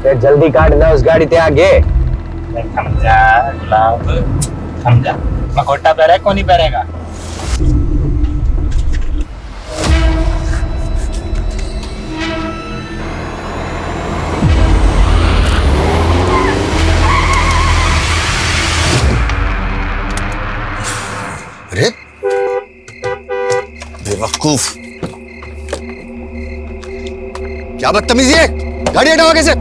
फिर जल्दी काट ना उस गाड़ी ते आगे। थम जा गुलाब, थम जा। मकोटा पहरे कौन नहीं पहरेगा? अरे बेवकूफ, क्या बदतमीजी है, गाड़ी हटाओ आगे से।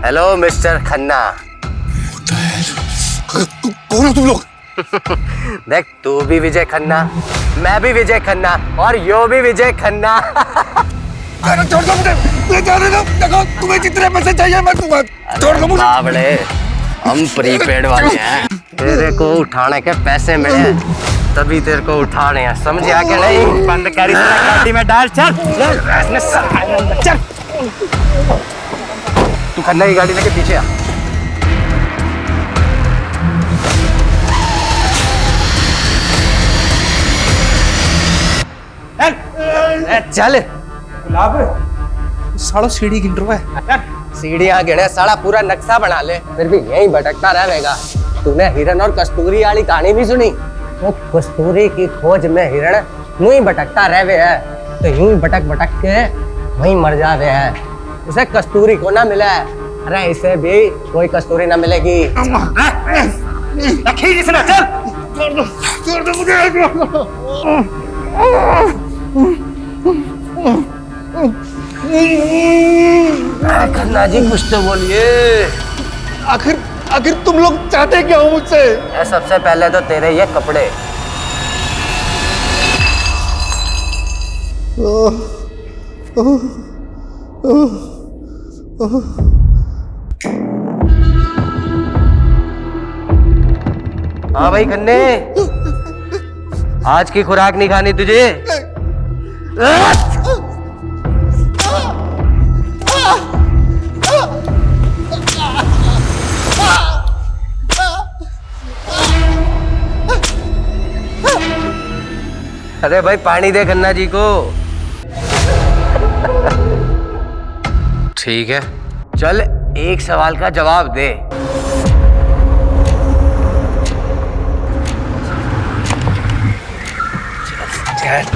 Hello mister Khanna. कौन हो तुम लोग? देख, तू भी विजय खन्ना, मैं भी विजय खन्ना और यो भी विजय खन्ना। अरे छोड़ दो मुझे, देखो तुम्हें जितने पैसे चाहिए मैं तुम्हें छोड़ दो मुझे। बावड़े, हम प्रीपेड वाले हैं। तेरे को उठाने के पैसे मिले तभी तेरे को उठा रहे हैं, समझ आ के नहीं? बंद कर इस गाड़ी में डाल, चल चल। तू खन्ना की गाड़ी लेके पीछे आ। चल गुलाब, सालो सीढ़ी गिन रहा है। सीढ़ियाँ गिने, साला पूरा नक्शा बना ले, फिर भी यहीं भटकता रहेगा। तूने हिरन और कस्तूरी वाली कहानी भी सुनी? वो कस्तूरी की खोज में हिरण यूं ही भटकता रहे है, तो यूं ही भटक भटक के वहीं मर जावे है। उसे कस्तूरी को ना मिला है, अरे इसे भी कोई कस्तूरी ना मिलेगी। छोड़ दो मुझे। खन्ना जी कुछ तो बोलिए। आखिर तुम लोग चाहते क्या हो मुझसे? सबसे पहले तो तेरे ये कपड़े। हाँ भाई खन्ने, आज की खुराक नहीं खानी तुझे? अरे भाई पानी दे खन्ना जी को। ठीक है, चल एक सवाल का जवाब दे।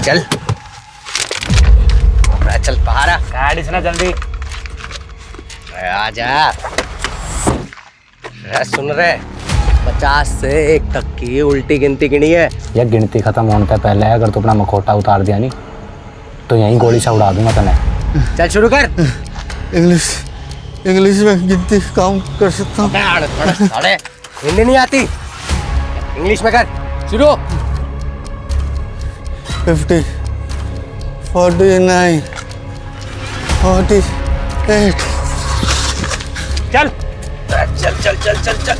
चल चल पहाड़ा, गाड़ी से ना जल्दी। आजा। सुन रहे, 50 से 1 तक की उल्टी गिनती गिनी है। यह गिनती खत्म होने से पहले अगर तू अपना मखौटा उतार दिया नहीं तो यहीं गोली से उड़ा दूंगा तने। चल शुरू कर। इंग्लिश में गिनती काम कर सकता हूँ। हिंदी नहीं आती, इंग्लिश में कर शुरू। 50, 49, 48। चल चल चल चल चल चल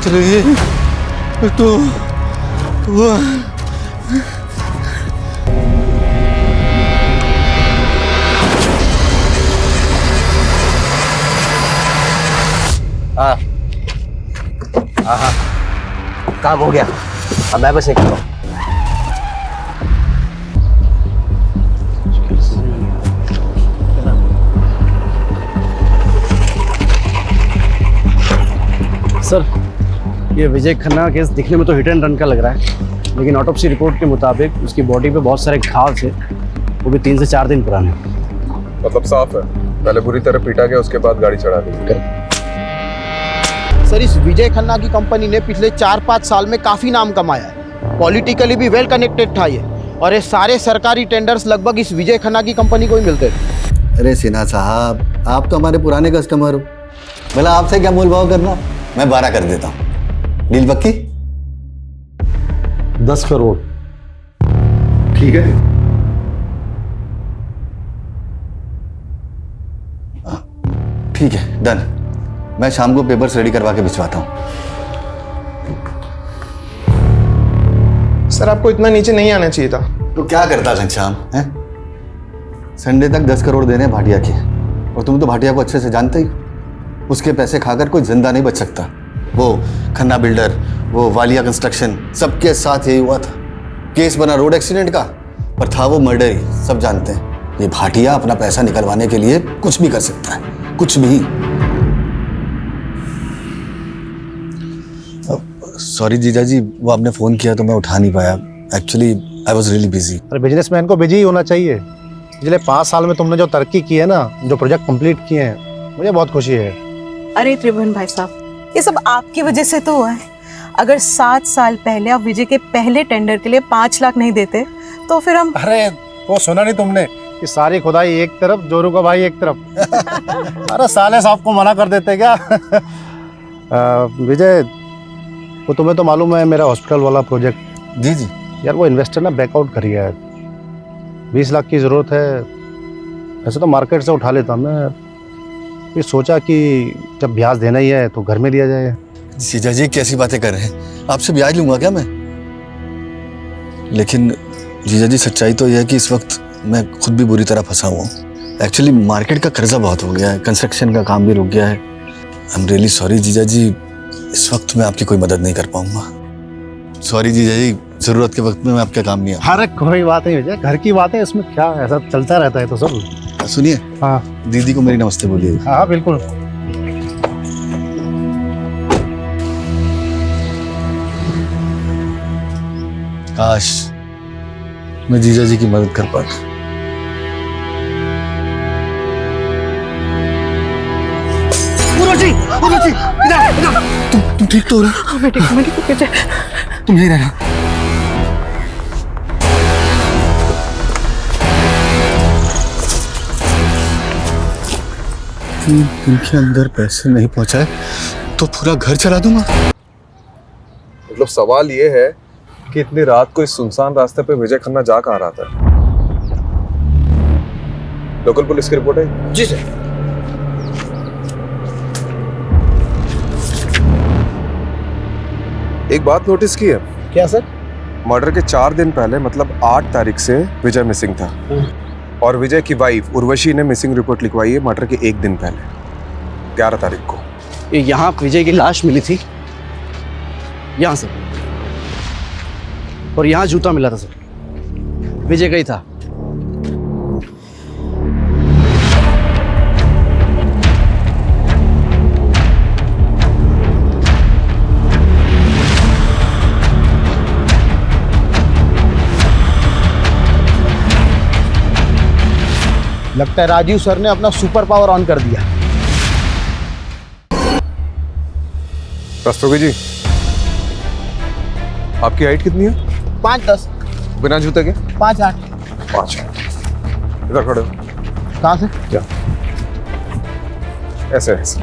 3, 2, 1। हाँ हाँ, काम हो गया, अब मैं बस निकल रहा हूँ। सर, ये विजय खन्ना का केस दिखने में तो हिट एंड रन का लग रहा है, लेकिन ऑटोप्सी रिपोर्ट के मुताबिक उसकी बॉडी पे बहुत सारे घाव थे, वो भी 3 से 4 दिन पुराने। मतलब साफ है, पहले बुरी तरह पीटा गया, उसके बाद गाड़ी चढ़ा दी। सर, इस विजय खन्ना की कंपनी ने पिछले 4-5 साल में काफ़ी नाम कमाया है। पॉलिटिकली भी वेल कनेक्टेड था ये, और ये सारे सरकारी टेंडर्स लगभग इस विजय खन्ना की कंपनी को ही मिलते थे। अरे सिन्हा साहब, आप तो हमारे पुराने कस्टमर हो, भला आपसे क्या मोल भाव करना। मैं 12 कर देता हूँ, डील पक्की? 10 करोड़। ठीक है। ठीक है, डन। मैं शाम को पेपर्स रेडी करवा के भिजवाता हूँ। सर, आपको इतना नीचे नहीं आना चाहिए था। तो क्या करता घनश्याम है? संडे तक 10 करोड़ देने भाटिया के, और तुम तो भाटिया को अच्छे से जानते ही। उसके पैसे खाकर कोई जिंदा नहीं बच सकता। वो खन्ना बिल्डर, वो वालिया कंस्ट्रक्शन, सबके साथ यही हुआ था। केस बना रोड एक्सीडेंट का, पर था वो मर्डर ही, सब जानते हैं। ये भाटिया अपना पैसा निकलवाने के लिए कुछ भी कर सकता है, कुछ भी। सॉरी जीजा जी, वो आपने फोन किया तो मैं उठा नहीं पाया। Actually I was really busy. अरे बिजनेसमैन को बिजी ही होना चाहिए। पिछले 5 साल में तुमने जो तरक्की की है ना, जो प्रोजेक्ट कंप्लीट किए हैं, मुझे बहुत खुशी है। अरे त्रिभुवन भाई साहब, ये सब आपकी वजह से तो हुआ है। अगर 7 साल पहले आप विजय के पहले टेंडर के लिए 5 लाख नहीं देते तो फिर हम। अरे वो सुना नहीं तुमने कि सारी खुदाई एक तरफ, जोरू का भाई एक तरफ। अरे साले साहब को मना कर देते क्या? विजय, वो तुम्हें तो मालूम है मेरा हॉस्पिटल वाला प्रोजेक्ट। जी जी। यार वो इन्वेस्टर ना बैकआउट कर गया है। 20 लाख की ज़रूरत है। ऐसे तो मार्केट से उठा लेता मैं, फिर सोचा कि जब ब्याज देना ही है तो घर में दिया जाए। जीजा जी कैसी बातें कर रहे हैं? आपसे ब्याज लूंगा क्या मैं? लेकिन जीजा जी सच्चाई तो यह है कि इस वक्त मैं खुद भी बुरी तरह फंसा हुआ हूँ। एक्चुअली मार्केट का कर्जा बहुत हो गया है, कंस्ट्रक्शन का काम भी रुक गया है। आई एम रियली सॉरी जीजा जी, इस वक्त मैं आपकी कोई मदद नहीं कर पाऊंगा। सॉरी जीजा जी, जरूरत के वक्त में मैं आपके काम नहीं आया। अरे कोई बात नहीं विजय, घर की बात है, इसमें क्या ऐसा चलता रहता है तो सब। सुनिए, हाँ दीदी को मेरी नमस्ते बोलिए। हाँ बिल्कुल। काश मैं जीजा जी की मदद कर पाता। तुम ठीक तो हो रहा? मैं ठीक तुम यही रहना। इनके अंदर पैसे नहीं पहुंचाए तो पूरा घर चला दूंगा। मतलब सवाल ये है कि इतनी रात को इस सुनसान रास्ते पे विजय खन्ना जा कहाँ रहा था? लोकल पुलिस की रिपोर्ट है? जी सर। एक बात नोटिस की है? क्या सर? मर्डर के 4 दिन पहले, मतलब 8 तारीख से विजय मिसिंग था, और विजय की वाइफ उर्वशी ने मिसिंग रिपोर्ट लिखवाई है मर्डर के 1 दिन पहले, 11 तारीख को। यहाँ विजय की लाश मिली थी, यहाँ से, और यहाँ जूता मिला था सर, विजय का ही था। लगता है राजीव सर ने अपना सुपर पावर ऑन कर दिया। रस्तोगी जी, आपकी हाइट कितनी है? 5'10", बिना जूते के? 5'8". 5। इधर खड़े हो। कहाँ से? क्या? ऐसे ऐसे।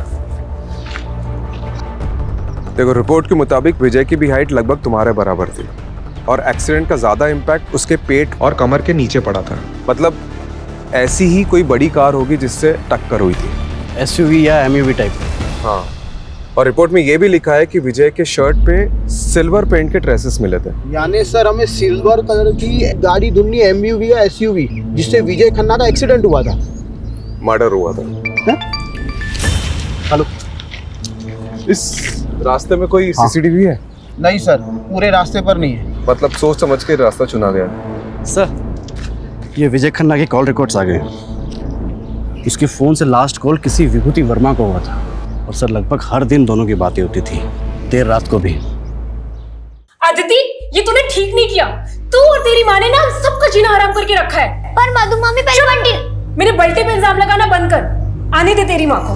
देखो, रिपोर्ट के मुताबिक विजय की भी हाइट लगभग तुम्हारे बराबर थी, और एक्सीडेंट का ज्यादा इम्पैक्ट उसके पेट और कमर के नीचे पड़ा था। मतलब ऐसी ही कोई बड़ी कार होगी जिससे टक्कर हुई थी। SUV या MUV टाइप। हाँ, और रिपोर्ट में ये भी लिखा है कि विजय के शर्ट पे सिल्वर पेंट के ट्रेसेस मिले थे। यानी सर हमें सिल्वर कलर की गाड़ी ढूंढनी, MUV या SUV, जिससे विजय खन्ना का एक्सीडेंट हुआ था, मर्डर हुआ था। हेलो, इस रास्ते में कोई CCTV है? नहीं सर, पूरे रास्ते पर नहीं है। मतलब सोच समझ के रास्ता चुना गया। सर, ये विजय खन्ना के कॉल रिकॉर्ड्स आ गए। उसके फोन से लास्ट कॉल किसी विभूति वर्मा को हुआ था, और सर लगभग हर दिन दोनों की बातें होती थी, देर रात को भी। आदिति, ये तूने ठीक नहीं किया। तू और तेरी माँ ने ना सबका जीना हराम करके रखा है। पर मधु मामी पहले बंटी। मेरे बल्टे पे इल्जाम लगाना बंद कर। आने दे तेरी माँ को।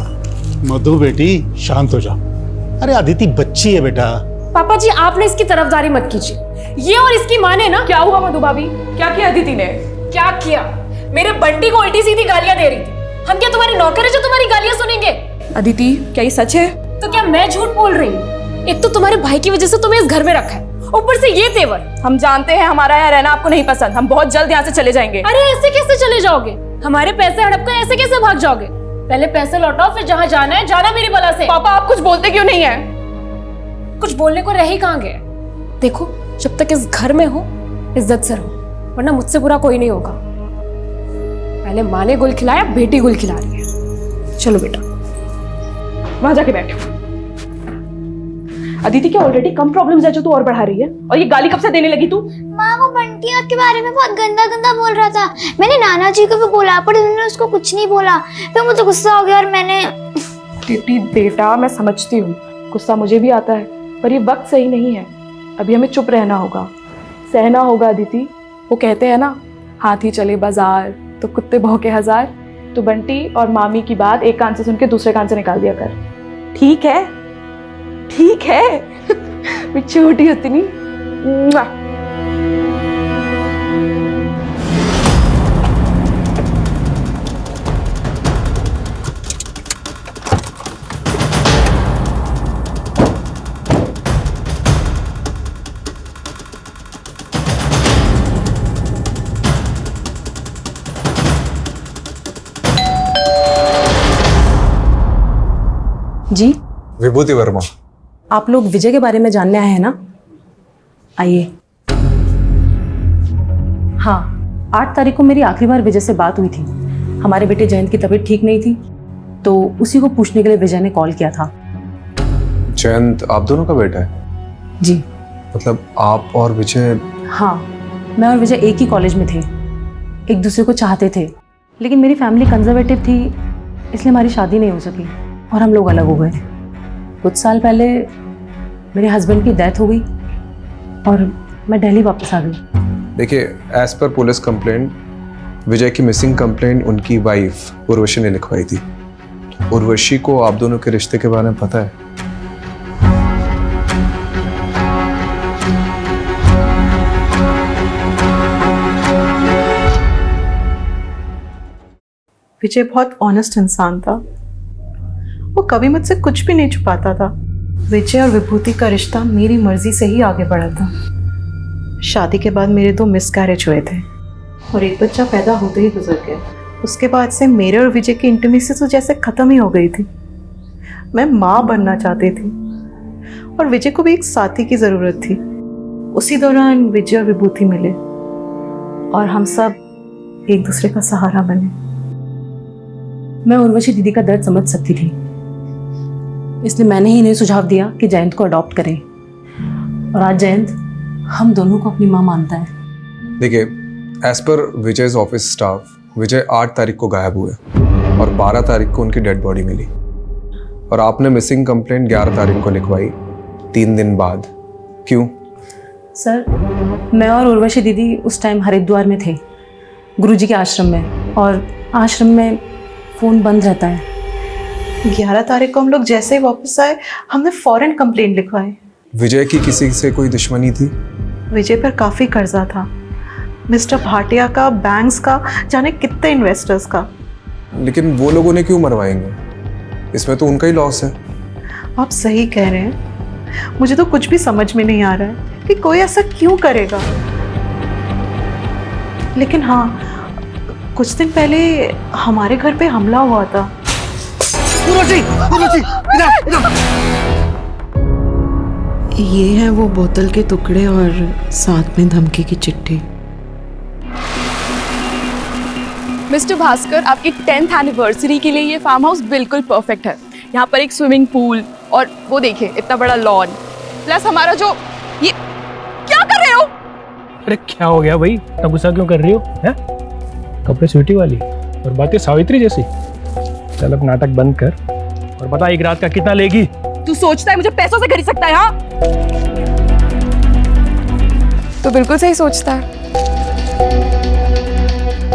मधु बेटी शांत हो जा। अरे अदिति बच्ची है बेटा। पापा जी, आपने इसकी तरफदारी मत कीजिए। ये और इसकी माँ ने ना। क्या हुआ मधु भाभी? क्या किया अदिति ने? क्या किया? मेरे बंटी को उल्टी सीधी गालियां दे रही थी। हम क्या तुम्हारे नौकर है जो तुम्हारी गालियां सुनेंगे? अदिति, क्या ये सच है? तो क्या मैं झूठ बोल रही हूँ? एक तो तुम्हारे भाई की वजह से तुम्हें इस घर में रखा है, ऊपर से ये तेवर। हम जानते हैं हमारा यहाँ रहना आपको नहीं पसंद। हम बहुत जल्द यहाँ से चले जाएंगे। अरे ऐसे कैसे चले जाओगे? हमारे पैसे हड़प कर ऐसे कैसे भाग जाओगे? पहले पैसे लौटाओ, फिर जहाँ जाना है जाना मेरी बला से। पापा, आप कुछ बोलते क्यों नहीं है? कुछ बोलने को रह ही कहाँ गया? देखो, जब तक इस घर में हो इज्जत से रहो, वरना मुझसे बुरा कोई नहीं होगा। पहले माँ ने गुल खिलाया, बेटी गुल खिला रही है। चलो बेटा, वहां जाके बैठो। अदिति, क्या ऑलरेडी कम प्रॉब्लम्स है जो तू और बढ़ा रही है? और ये गाली कब से देने लगी तू? माँ, वो बंटी बंटी के बारे में बहुत गंदा गंदा बोल रहा था। मैंने नाना जी को भी बोला पर उन्होंने उसको कुछ नहीं बोला। फिर मुझे गुस्सा हो गया और मैंने। दीदी बेटा, मैं समझती हूँ, गुस्सा मुझे भी आता है, पर ये वक्त सही नहीं है। अभी हमें चुप रहना होगा, सहना होगा अदिति। वो कहते हैं ना, हाथी चले बाजार तो कुत्ते भौंके हजार। तो बंटी और मामी की बात एक कान से सुन के दूसरे कान से निकाल दिया कर, ठीक है? ठीक है। मैं छोटी उतनी। जी विभूति वर्मा, आप लोग विजय के बारे में जानने आए हैं ना? आइए। हाँ, 8 तारीख को मेरी आखिरी बार विजय से बात हुई थी। हमारे बेटे जयंत की तबीयत ठीक नहीं थी, तो उसी को पूछने के लिए विजय ने कॉल किया था। जयंत आप दोनों का बेटा है? जी। मतलब आप और विजय? हाँ, मैं और विजय एक ही कॉलेज में थे, एक दूसरे को चाहते थे, लेकिन मेरी फैमिली कंजर्वेटिव थी, इसलिए हमारी शादी नहीं हो सकी और हम लोग अलग हो गए। कुछ साल पहले मेरे हस्बैंड की डेथ हो गई और मैं दिल्ली वापस आ गई। देखिए, एज पर पुलिस कंप्लेंट, विजय की मिसिंग कंप्लेंट उनकी वाइफ उर्वशी ने लिखवाई थी। उर्वशी को आप दोनों के रिश्ते के बारे में पता है? विजय बहुत ऑनेस्ट इंसान था, वो कभी मुझसे कुछ भी नहीं छुपाता था। विजय और विभूति का रिश्ता मेरी मर्जी से ही आगे बढ़ा था। शादी के बाद मेरे 2 मिसकैरेज हुए थे और एक बच्चा पैदा होते ही गुजर गया। उसके बाद से मेरे और विजय की इंटीमेसी तो जैसे ख़त्म ही हो गई थी। मैं माँ बनना चाहती थी और विजय को भी एक साथी की ज़रूरत थी। उसी दौरान विजय और विभूति मिले और हम सब एक दूसरे का सहारा बने। मैं उर्वशी दीदी का दर्द समझ सकती थी, इसलिए मैंने ही इन्हें सुझाव दिया कि जयंत को अडॉप्ट करें, और आज जयंत हम दोनों को अपनी माँ मानता है। देखिए, as per Vijay's office staff, विजय 8 तारीख को गायब हुए और 12 तारीख को उनकी डेड बॉडी मिली, और आपने मिसिंग कंप्लेंट 11 तारीख को लिखवाई, 3 दिन बाद। क्यों? सर, मैं और उर्वशी दीदी उस टाइम हरिद्वार में थे, गुरुजी के आश्रम में, और आश्रम में फ़ोन बंद रहता है। 11 तारीख को हम लोग जैसे ही वापस आए, हमने फौरन कंप्लेंट लिखवाई। विजय की किसी से कोई दुश्मनी थी? विजय पर काफ़ी कर्जा था, मिस्टर भाटिया का, बैंक्स का, जाने कितने इन्वेस्टर्स का। लेकिन वो लोगों ने क्यों मरवाएंगे? इसमें तो उनका ही लॉस है। आप सही कह रहे हैं, मुझे तो कुछ भी समझ में नहीं आ रहा है कि कोई ऐसा क्यों करेगा। लेकिन हाँ, कुछ दिन पहले हमारे घर पे हमला हुआ था। ये है वो बोतल के टुकड़े और साथ में धमकी की चिट्ठी। मिस्टर भास्कर, आपकी 10th एनिवर्सरी के लिए ये फार्म हाउस बिल्कुल परफेक्ट है। यहाँ पर एक स्विमिंग पूल और वो देखिए इतना बड़ा लॉन, प्लस हमारा जो ये क्या कर रहे हो? अरे क्या हो गया भाई, इतना गुस्सा क्यों कर रही हो? हैं? कपड़े स्वीटी वाली और बातें सावित्री जैसी। चल अब नाटक बंद कर और बता, एक रात का कितना लेगी? तू सोचता है मुझे पैसों से खरीद सकता है? हाँ, तो बिल्कुल सही सोचता है।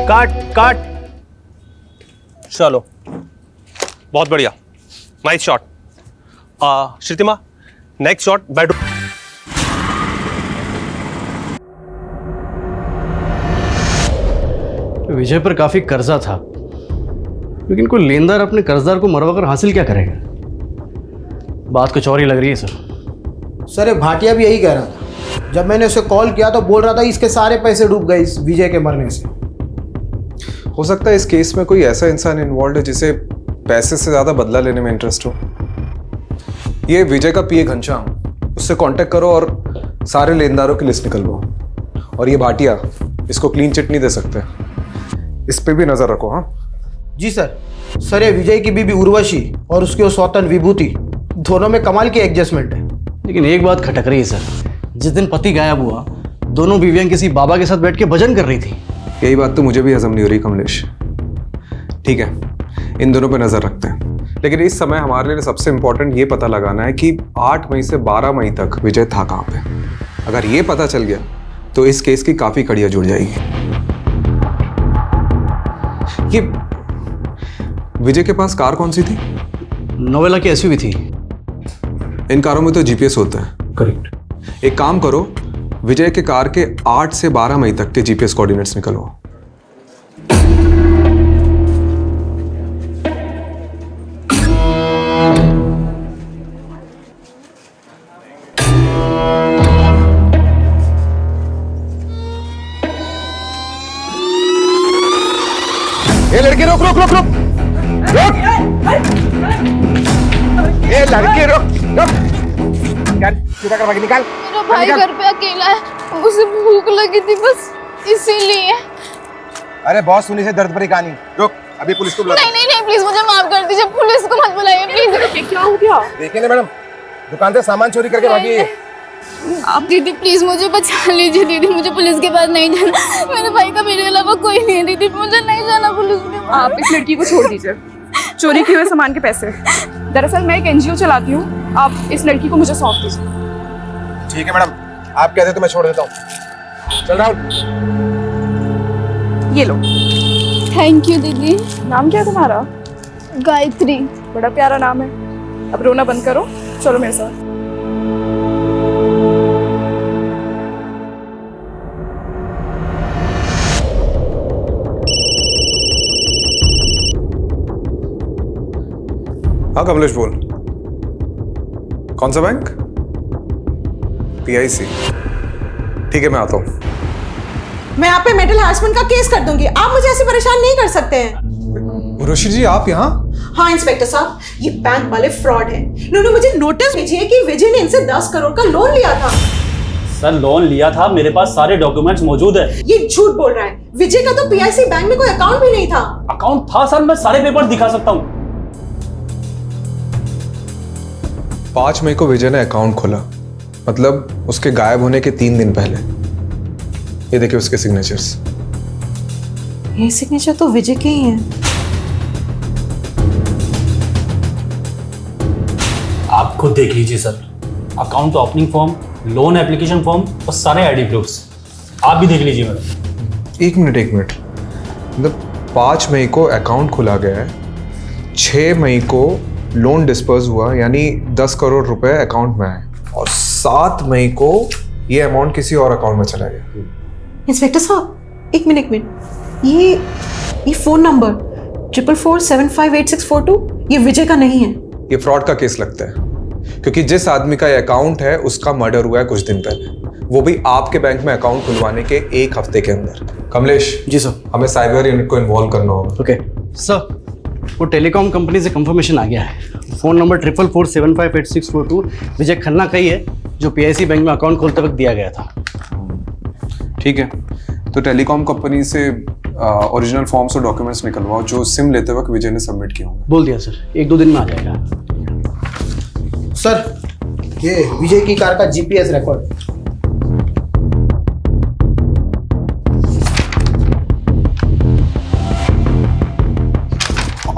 काट काट। चलो, बहुत बढ़िया, nice shot. Shrutima, next shot bedroom. Vijay पर काफी कर्जा था, लेकिन कोई लेनदार अपने कर्जदार को मरवा कर हासिल क्या करेगा? बात कुछ और ही लग रही है सर। सर, ये भाटिया भी यही कह रहा था। जब मैंने उसे कॉल किया तो बोल रहा था इसके सारे पैसे डूब गए इस विजय के मरने से। हो सकता है इस केस में कोई ऐसा इंसान इन्वॉल्व है जिसे पैसे से ज्यादा बदला लेने में इंटरेस्ट हो। ये विजय का पीए घनश्याम, उससे कांटेक्ट करो और सारे लेनदारों की लिस्ट निकलवाओ। और ये भाटिया, इसको क्लीन चिट नहीं दे सकते, इस पे भी नजर रखो। हाँ जी सर। सर, ये विजय की बीबी उर्वशी और उसकी वो सौतन विभूति, दोनों में कमाल की एडजस्टमेंट है। लेकिन एक बात खटक रही है सर, जिस दिन पति गायब हुआ दोनों बीवियां किसी बाबा के साथ बैठ के भजन कर रही थी। यही बात तो मुझे भी हजम नहीं हो रही कमलेश। ठीक है, इन दोनों पे नजर रखते हैं, लेकिन इस समय हमारे लिए सबसे इंपॉर्टेंट ये पता लगाना है कि 8 मई से 12 मई तक विजय था कहाँ पे। अगर ये पता चल गया तो इस केस की काफी कड़ियां जुड़ जाएगी। ये विजय के पास कार कौन सी थी? नोवेला की एसयूवी थी। इन कारों में तो जीपीएस होता है। करेक्ट। एक काम करो, विजय के कार के 8 से 12 मई तक के जीपीएस कोऑर्डिनेट्स निकलवाओ। ये लड़के रुक रुक रुक रुक रुक। ये लड़के रुक रुक। निकाल, सीधा कर भागी, निकाल। मेरा भाई घर पे अकेला है, उसे भूख लगी थी बस इसीलिए। अरे बहुत सुनी से दर्द भरी कहानी। रुक, अभी पुलिस को बुला। नहीं नहीं नहीं, प्लीज मुझे माफ कर दीजिए, पुलिस को मत बुलाइए प्लीज। क्या हो गया? देखिए ना मैडम, दुकान से सामान चोरी करके भागी है। आप दीदी प्लीज मुझे बचा लीजिए दीदी, मुझे पुलिस के पास नहीं जाना। मेरे भाई का मेरे अलावा कोई नहीं है दीदी, मुझे नहीं जाना पुलिस के पास। आप इस लड़की को छोड़ दीजिए, चोरी किए हुए सामान के पैसे। दरअसल मैं एक एनजीओ चलाती हूँ, आप इस लड़की को मुझे सौंप दीजिए। ठीक है मैडम, आप कहते तो मैं छोड़ देता हूँ। चल राहुल, ये लो। थैंक यू दीदी। नाम क्या है तुम्हारा? गायत्री। बड़ा प्यारा नाम है। अब रोना बंद करो, चलो मेरे साथ। हाँ कमलेश बोल। कौन सा बैंक? PIC। ठीक है, मैं आता हूँ। मैं आप पे मेंटल हरासमेंट का केस कर दूंगी, आप मुझे ऐसे परेशान नहीं कर सकते हैं। उर्वशी जी, आप यहाँ? हाँ इंस्पेक्टर साहब, ये बैंक वाले फ्रॉड हैं। इन्होंने मुझे नोटिस भेजी है कि विजय ने इनसे 10 करोड़ का लोन लिया था। सर लोन लिया था, मेरे पास सारे डॉक्यूमेंट्स मौजूद है। ये झूठ बोल रहा है। विजय का तो PIC बैंक में कोई अकाउंट भी नहीं था। अकाउंट था सर, मैं सारे पेपर दिखा सकता हूँ। 5 मई को विजय ने अकाउंट खोला, मतलब उसके गायब होने के 3 दिन पहले। ये देखिए उसके सिग्नेचर्स। ये सिग्नेचर तो विजय के ही हैं। आप खुद देख लीजिए sir, account opening form, loan application form और सारे आईडी प्रूफ्स। आप भी देख लीजिए मैडम। एक मिनट, मतलब 5 मई को अकाउंट खोला गया है, 6 मई को लोन डिस्पर्स हुआ, यानी 10 करोड़ रुपए अकाउंट में आए, और 7 मई को ये अमाउंट किसी और अकाउंट में चला गया। इंस्पेक्टर साहब एक मिनट, ये फोन नंबर 4447584642 ये विजय का नहीं है। ये फ्रॉड का केस लगता है, क्योंकि जिस आदमी का ये अकाउंट है उसका मर्डर हुआ है कुछ दिन पहले, वो भी आपके बैंक में अकाउंट खुलवाने के 1 हफ्ते के अंदर। कमलेश जी सर। हमें साइबर यूनिट को इन्वॉल्व करना होगा। ओके सर, वो टेलीकॉम कंपनी से कंफर्मेशन आ गया है। फोन नंबर 4447584642 विजय खन्ना का ही है, जो PIC बैंक में अकाउंट खोलते वक्त दिया गया था। ठीक है, तो टेलीकॉम कंपनी से ओरिजिनल फॉर्म्स और डॉक्यूमेंट्स निकलवाओ जो सिम लेते वक्त विजय ने सबमिट किया होंगे। बोल दिया सर, 1-2 दिन में आ जाएगा। सर ये विजय की कार का GPS रिकॉर्ड।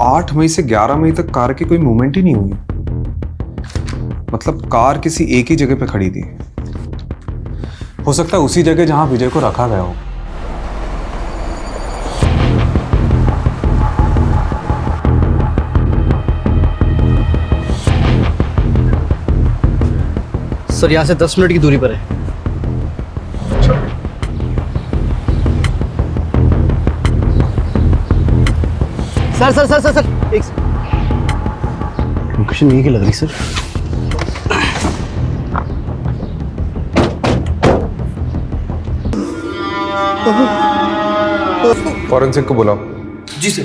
आठ मई से 11 मई तक कार की कोई मूवमेंट ही नहीं हुई, मतलब कार किसी एक ही जगह पे खड़ी थी। हो सकता है उसी जगह जहां विजय को रखा गया हो। सर यहाँ से 10 मिनट की दूरी पर है। सर एक लोकेशन यही की लग रही सर। फॉरेंसिक को बुलाओ। जी सर।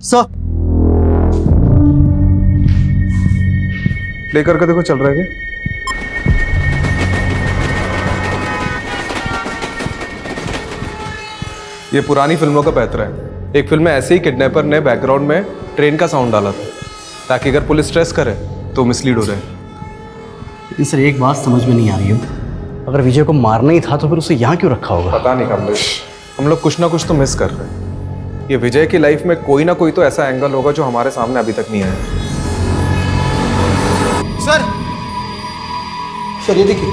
सर प्ले करके देखो चल रहा है क्या? ये पुरानी फिल्मों का पैतरा है। एक फिल्म में ऐसे ही किडनैपर ने बैकग्राउंड में ट्रेन का साउंड डाला था। ताकि अगर पुलिस स्ट्रेस करे तो मिसलीड हो जाए। लेकिन सर एक बात समझ में नहीं आ रही है, अगर विजय को मारना ही था तो फिर उसे यहाँ क्यों रखा होगा? पता नहीं कमलेश, हम लोग कुछ ना कुछ तो मिस कर रहे हैं। ये विजय की लाइफ में कोई ना कोई तो ऐसा एंगल होगा जो हमारे सामने अभी तक नहीं आया। सर ये देखिए,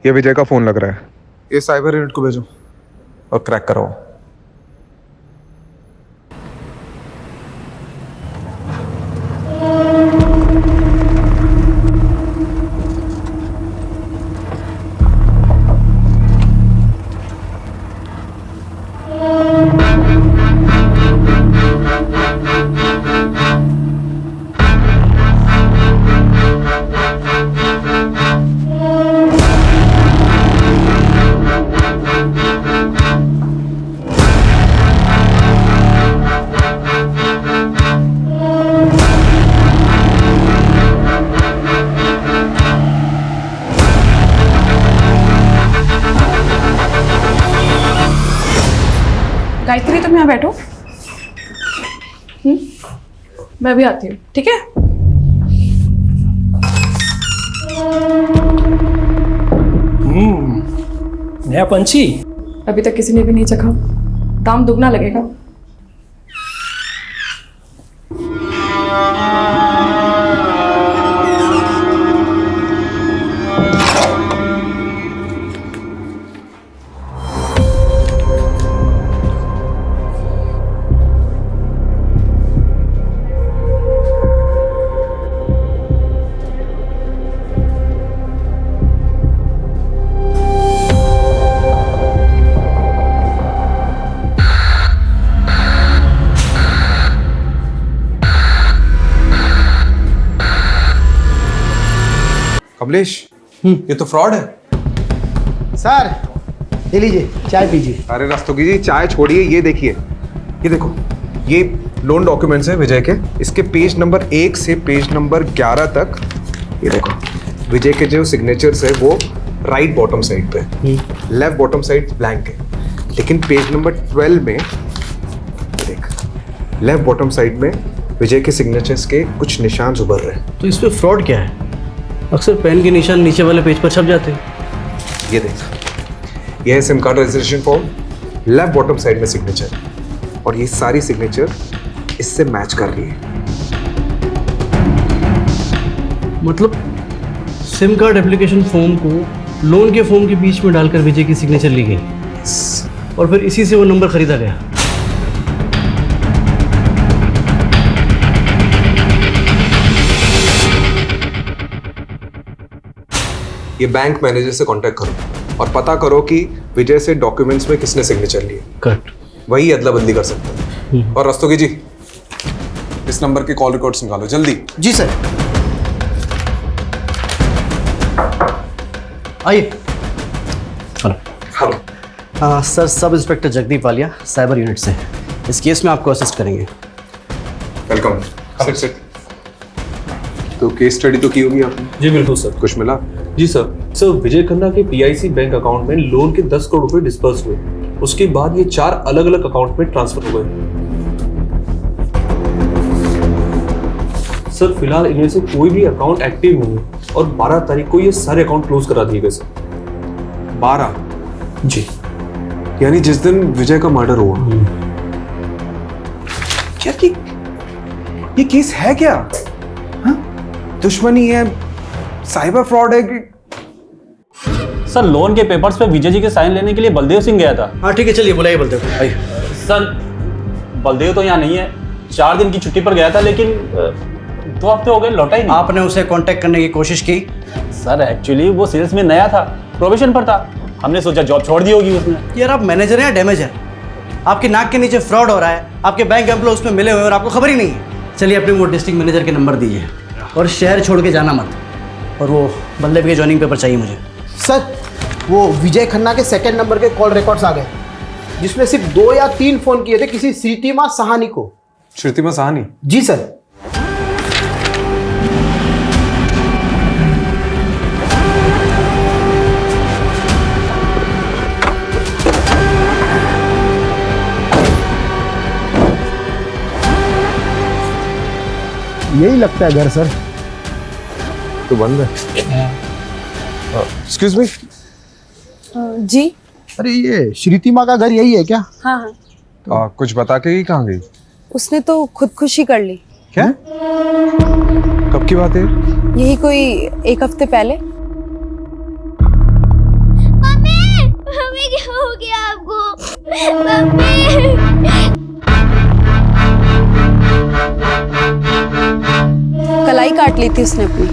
ये विजय का फोन लग रहा है। ये साइबर यूनिट को भेजो और क्रैक कराओ। गायत्री तुम यहाँ बैठो। मैं भी आती हूँ, ठीक है? नया पंछी अभी तक किसी ने भी नहीं चखा, दाम दुगना लगेगा। कमलेश, ये तो फ्रॉड है। सर ये लीजिए, चाय पीजिए। अरे रस्तोगी जी, चाय छोड़िए, ये देखिए, ये देखो, ये लोन डॉक्यूमेंट्स है विजय के। इसके पेज नंबर 1 से पेज नंबर 11 तक ये देखो, विजय के जो सिग्नेचर्स है वो राइट बॉटम साइड पे, लेफ्ट बॉटम साइड ब्लैंक है। लेकिन पेज नंबर 12 में देख, लेफ्ट बॉटम साइड में विजय के सिग्नेचर्स के कुछ निशान उभर रहे हैं। तो इसमें फ्रॉड क्या है? अक्सर पेन के निशान नीचे वाले पेज पर छप जाते हैं। ये देख, ये है SIM card registration form, left bottom side में सिग्नेचर, और ये सारी सिग्नेचर इससे मैच कर रही है। मतलब सिम कार्ड एप्लीकेशन फॉर्म को लोन के फॉर्म के बीच में डालकर विजय की सिग्नेचर ली गई और फिर इसी से वो नंबर खरीदा गया। ये बैंक मैनेजर से कांटेक्ट करो और पता करो कि विजय से डॉक्यूमेंट्स में किसने सिग्नेचर लिए। करेक्ट, वही अदला बदली कर सकते हैं। और रस्तोगी जी, इस नंबर के कॉल रिकॉर्ड्स निकालो जल्दी। जी सर। आइए। Hello. Hello. Sir, sub inspector Jagdeep Walia, cyber unit से। इस केस में आपको असिस्ट करेंगे। वेलकम। Sit sit. तो केस स्टडी तो की होगी आपने? जी बिल्कुल सर। कुछ मिला? जी सर, विजय खन्ना के पीआईसी बैंक अकाउंट में लोन के 10 करोड़ रुपए डिस्पर्स हुए। उसके बाद ये 4 अलग अलग अकाउंट में ट्रांसफर हो गए। सर फिलहाल इनमें से कोई भी अकाउंट एक्टिव नहीं है और 12 तारीख को ये सारे अकाउंट क्लोज करा दिए गए सर। 12? जी। यानी जिस दिन विजय का मर्डर हुआ। क्या ये केस है क्या? दुश्मनी है, साइबर फ्रॉड है कि? सर लोन के पेपर्स पे विजय जी के साइन लेने के लिए बलदेव सिंह गया था। हाँ ठीक है, चलिए बुलाइए बलदेव को। आइए। सर बलदेव तो यहाँ नहीं है, 4 दिन की छुट्टी पर गया था, लेकिन 2 हफ्ते हो गए लौटा ही नहीं। आपने उसे कांटेक्ट करने की कोशिश की? सर एक्चुअली वो सेल्स में नया था, प्रोबेशन पर था, हमने सोचा जॉब छोड़ दी होगी उसने। यार आप मैनेजर हैं या डैमेजर? आपकी नाक के नीचे फ्रॉड हो रहा है, आपके बैंक एम्प्लॉय उसमें मिले हुए और आपको खबर ही नहीं है। चलिए अपने वो डिस्ट्रिक्ट मैनेजर के नंबर दीजिए और शहर छोड़ के जाना मत। और वो बलदेव के जॉइनिंग पेपर चाहिए मुझे। सर वो विजय खन्ना के 2nd नंबर के कॉल रिकॉर्ड्स आ गए, जिसमें सिर्फ 2 या 3 फोन किए थे किसी श्रीतिमा साहनी को। श्रुतिमा साहनी? जी सर। यही लगता है घर सर। तो बंद है। Excuse me. जी। अरे ये श्रीतिमा का घर यही है क्या? हाँ हाँ, कुछ बता के ही कहाँ गई? उसने तो खुदकुशी कर ली। क्या? कब की बात है? यही कोई 1 हफ्ते पहले। मम्मी, मम्मी क्या हो गया आपको? मम्मी। कलाई काट ली थी उसने अपनी।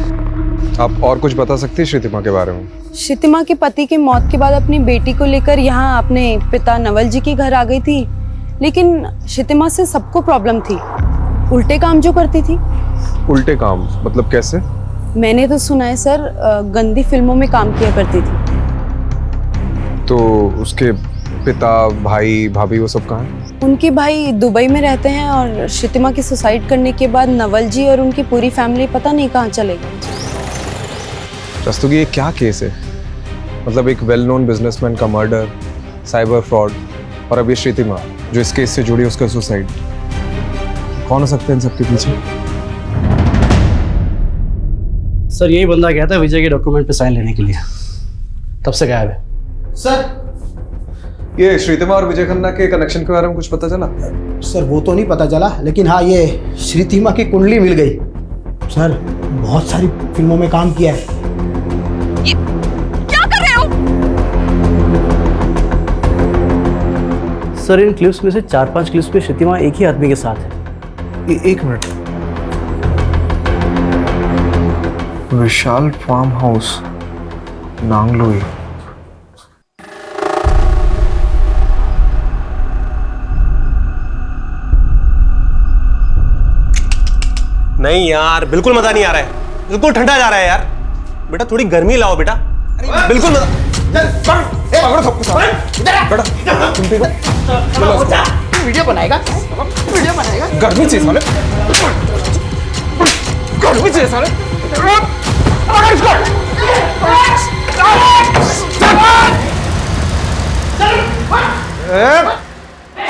आप और कुछ बता सकती है श्रीतिमा के बारे में? श्रीतिमा के पति के मौत के बाद अपनी बेटी को लेकर यहाँ अपने पिता नवल जी के घर आ गई थी, लेकिन श्रीतिमा से सबको प्रॉब्लम थी। उल्टे काम जो करती थी। उल्टे काम मतलब कैसे? मैंने तो सुना है सर, गंदी फिल्मों में काम किया करती थी। तो उसके पिता, भाई, भाभी वो सब कहाँ हैं? उनके भाई दुबई में रहते हैं और श्रीतिमा की सुसाइड करने के बाद नवल जी और उनकी पूरी फैमिली पता नहीं कहाँ चले गए। रस्तोगी, ये क्या केस है? मतलब एक वेल नोन बिजनेसमैन का मर्डर, साइबर फ्रॉड और अब ये श्रीतिमा जो इस केस से जुड़ी उसका सुसाइड। कौन हो सकते हैं इन सबके पीछे? सर यही बंदा गया था विजय के डॉक्यूमेंट पे साइन लेने के लिए, तब से गायब है। सर ये श्रीतिमा और विजय खन्ना के कनेक्शन के बारे में कुछ पता चला? सर वो तो नहीं पता चला, लेकिन हाँ ये श्रीतिमा की कुंडली मिल गई। सर बहुत सारी फिल्मों में काम किया है। ये क्या कर रहे हो? सर इन क्लिप्स में से 4-5 क्लिप्स पे श्रीतिमा एक ही आदमी के साथ है। एक मिनट। विशाल फार्म हाउस, नांगलोई। नहीं यार, बिल्कुल मजा नहीं आ रहा है, बिल्कुल ठंडा जा रहा है यार। बेटा थोड़ी गर्मी लाओ बेटा, बिल्कुल पकड़ो सबको। बेटा तुम देखो, वीडियो बनाएगा, वीडियो बनाएगा। गर्मी चाहिए साले, गर्मी चाहिए साले।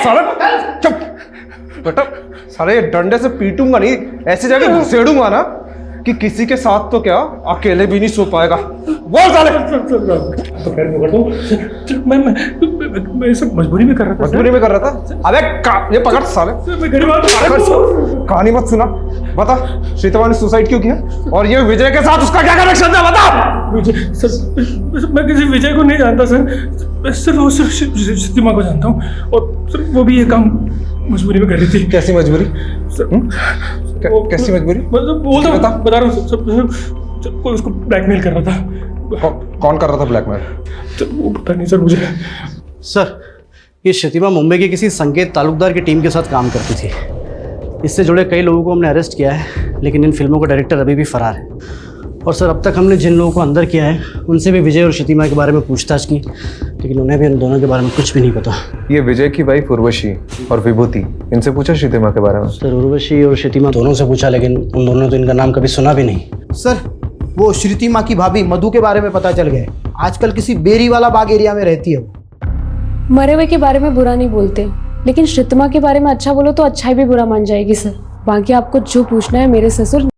साले चुप बेटा, साले डंडे से पीटूंगा नहीं, ऐसी जगह घुसेड़ूंगा ना कि किसी के साथ तो क्या अकेले भी नहीं सो पाएगा। बोल साले। तो पैर पकड़ दो। मैं सब मजबूरी में कर रहा था। मजबूरी में कर रहा था? अबे ये पकड़ साले। मैं गरीब आदमी। कहानी मत सुना, बता श्रीतिमा ने सुसाइड क्यों किया और ये विजय के साथ उसका क्या कनेक्शन था? बता। विजय सर, मैं किसी विजय को नहीं जानता सर, मैं सिर्फ श्रीतिमा को जानता हूँ और सिर्फ वो भी ये काम मजबूरी में कर रही थी। कैसी मजबूरी? कैसी मजबूरी? बता रहा हूँ सर, कोई उसको ब्लैकमेल कर रहा था। कौन कर रहा था ब्लैकमेल? वो पता नहीं सर मुझे। सर ये श्रीतिमा मुंबई के किसी संकेत तालुकदार की टीम के साथ काम करती थी। इससे जुड़े कई लोगों को हमने अरेस्ट किया है, लेकिन इन फिल्मों का डायरेक्टर अभी भी फरार है। और सर अब तक हमने जिन लोगों को अंदर किया है उनसे भी विजय और श्रीतिमा के बारे में पूछताछ की, लेकिन उन्हें भी इन दोनों के बारे में कुछ भी नहीं पता। ये विजय की वाइफ उर्वशी और विभूति, इनसे पूछा श्रीतिमा के बारे में? सर उर्वशी और श्रीतिमा दोनों से पूछा, लेकिन उन दोनों ने तो इनका नाम कभी सुना भी नहीं। सर वो श्रीतिमा की भाभी मधु के बारे में पता चल गया, आजकल किसी बेरी वाला बाग एरिया में रहती है वो। मरे हुए के बारे में बुरा नहीं बोलते, लेकिन श्रीतिमा के बारे में अच्छा बोलो तो अच्छाई भी बुरा मान जाएगी सर। बाकी आपको जो पूछना है मेरे ससुर